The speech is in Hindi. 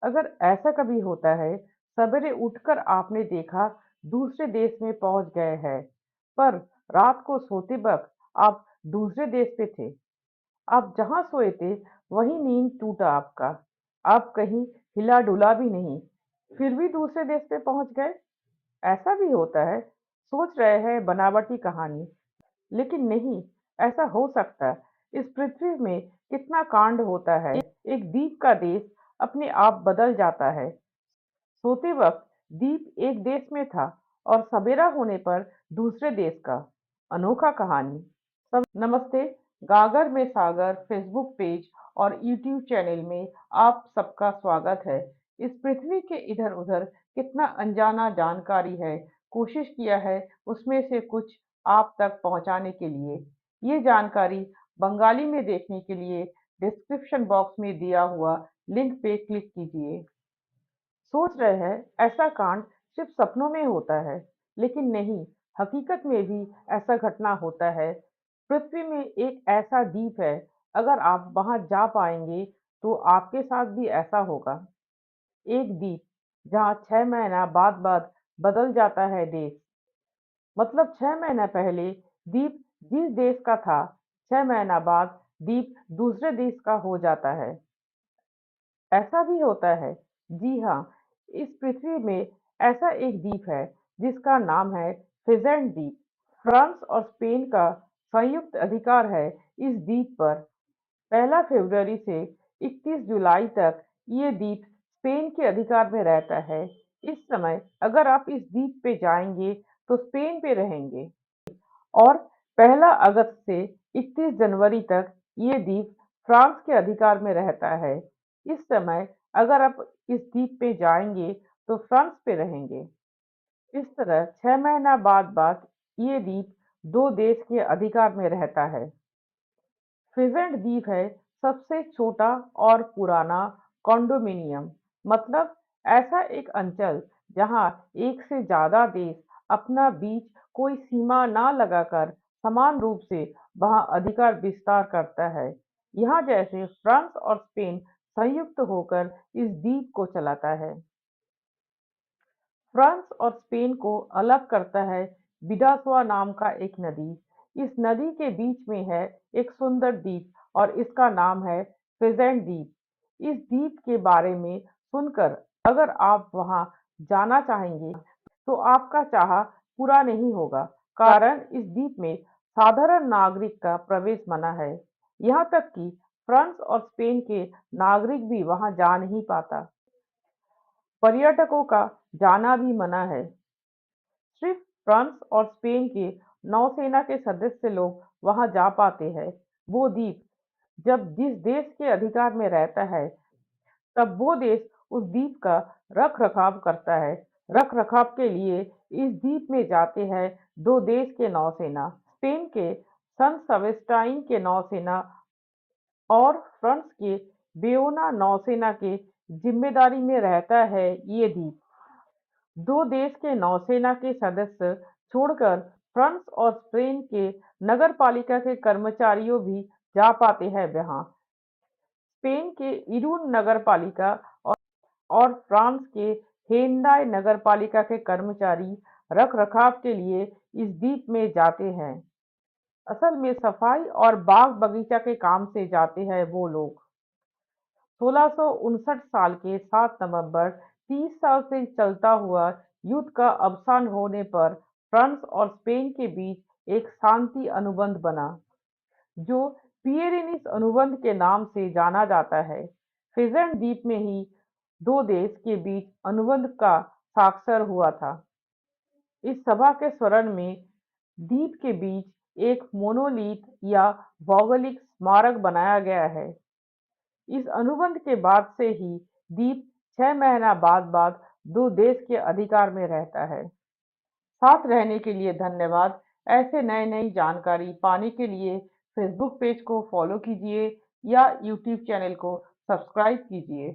अगर ऐसा कभी होता है, सवेरे उठकर आपने देखा दूसरे देश में पहुंच गए हैं, पर रात को सोते वक्त आप दूसरे देश पे थे। आप जहां सोए थे, वही नींद टूटा आपका। आप कहीं हिला डुला भी नहीं, फिर भी दूसरे देश पे पहुंच गए। ऐसा भी होता है। सोच रहे हैं बनावटी कहानी, लेकिन नहीं, ऐसा हो सकता है। इस पृथ्वी में कितना कांड होता है। एक द्वीप का देश अपने आप बदल जाता है। सोते वक्त द्वीप एक देश में था और सवेरा होने पर दूसरे देश का। अनोखा कहानी। सब नमस्ते। गागर में सागर फेसबुक पेज और यूट्यूब चैनल में आप सबका स्वागत है। इस पृथ्वी के इधर उधर कितना अनजाना जानकारी है, कोशिश किया है उसमें से कुछ आप तक पहुंचाने के लिए। ये जानकारी बंगाली में देखने के लिए डिस्क्रिप्शन बॉक्स में दिया हुआ लिंक पे क्लिक कीजिए। सोच रहे हैं ऐसा कांड सिर्फ सपनों में होता है, लेकिन नहीं, हकीकत में भी ऐसा घटना होता है। पृथ्वी में एक ऐसा द्वीप है, अगर आप वहां जा पाएंगे तो आपके साथ भी ऐसा होगा। एक द्वीप जहां 6 महीना बाद बाद बदल जाता है देश। मतलब 6 महीना पहले द्वीप जिस देश का था, 6 महीना बाद द्वीप दूसरे देश का हो जाता है। ऐसा भी होता है। जी हाँ, इस पृथ्वी में ऐसा एक द्वीप है जिसका नाम है फिजेंट द्वीप। फ्रांस और स्पेन का संयुक्त अधिकार है इस द्वीप पर। 1 फरवरी से 31 जुलाई तक ये द्वीप स्पेन के अधिकार में रहता है। इस समय अगर आप इस द्वीप पे जाएंगे तो स्पेन पे रहेंगे, और 1 अगस्त से 31 जनवरी तक ये द्वीप फ्रांस के अधिकार में रहता है। इस समय अगर आप इस द्वीप पे जाएंगे तो फ्रांस पे रहेंगे। इस तरह 6 महीना बाद बाद ये द्वीप दो देश के अधिकार में रहता है। फिजेंट द्वीप है सबसे छोटा और पुराना कॉन्डोमिनियम। मतलब ऐसा एक अंचल जहां एक से ज्यादा देश अपना बीच कोई सीमा ना लगाकर समान रूप से वहां अधिकार विस्तार करता है। यहाँ जैसे फ्रांस और स्पेन संयुक्त होकर इस द्वीप को चलाता है। फ्रांस और स्पेन को अलग करता है बिडासवा नाम का एक नदी। इस नदी के बीच में है एक सुंदर द्वीप और इसका नाम है फिजेंट द्वीप। इस द्वीप के बारे में सुनकर अगर आप वहां जाना चाहेंगे तो आपका चाह पूरा नहीं होगा, कारण इस द्वीप में साधारण नागरिक का प्रवेश मना है। यहाँ तक कि फ्रांस और स्पेन के नागरिक भी वहां जा नहीं पाता। पर्यटकों का जाना भी मना है। सिर्फ फ्रांस और स्पेन के नौसेना के सदस्य लोग वहां जा पाते हैं। वो द्वीप जब जिस देश के अधिकार में रहता है, तब वो देश उस द्वीप का रख रखाव करता है। रख रखाव के लिए इस द्वीप में जाते हैं दो देश के नौसेना। स्पेन के सन सेबेस्टियन के नौसेना और फ्रांस के बेओना नौसेना के जिम्मेदारी में रहता है ये द्वीप। दो देश के नौसेना के सदस्य छोड़कर फ्रांस और स्पेन के नगरपालिका के कर्मचारियों भी जा पाते हैं वहां। स्पेन के इरून नगरपालिका और फ्रांस के हेंडाई नगरपालिका के कर्मचारी रखरखाव के लिए इस द्वीप में जाते हैं। असल में सफाई और बाग बगीचा के काम से जाते हैं वो लोग। 1659 साल के 7 नवंबर 30 साल से चलता हुआ युद्ध का अवसान होने पर फ्रांस और स्पेन के बीच एक शांति अनुबंध बना, जो पियरेनीस अनुबंध के नाम से जाना जाता है। फिजेंट द्वीप में ही दो देश के बीच अनुबंध का साक्षर हुआ था। इस सभा के स्मरण में द्वीप के बीच एक मोनोलिथ या भौगोलिक स्मारक बनाया गया है। इस अनुबंध के बाद से ही द्वीप 6 महीना बाद बाद दो देश के अधिकार में रहता है। साथ रहने के लिए धन्यवाद। ऐसे नई नई जानकारी पाने के लिए फेसबुक पेज को फॉलो कीजिए या यूट्यूब चैनल को सब्सक्राइब कीजिए।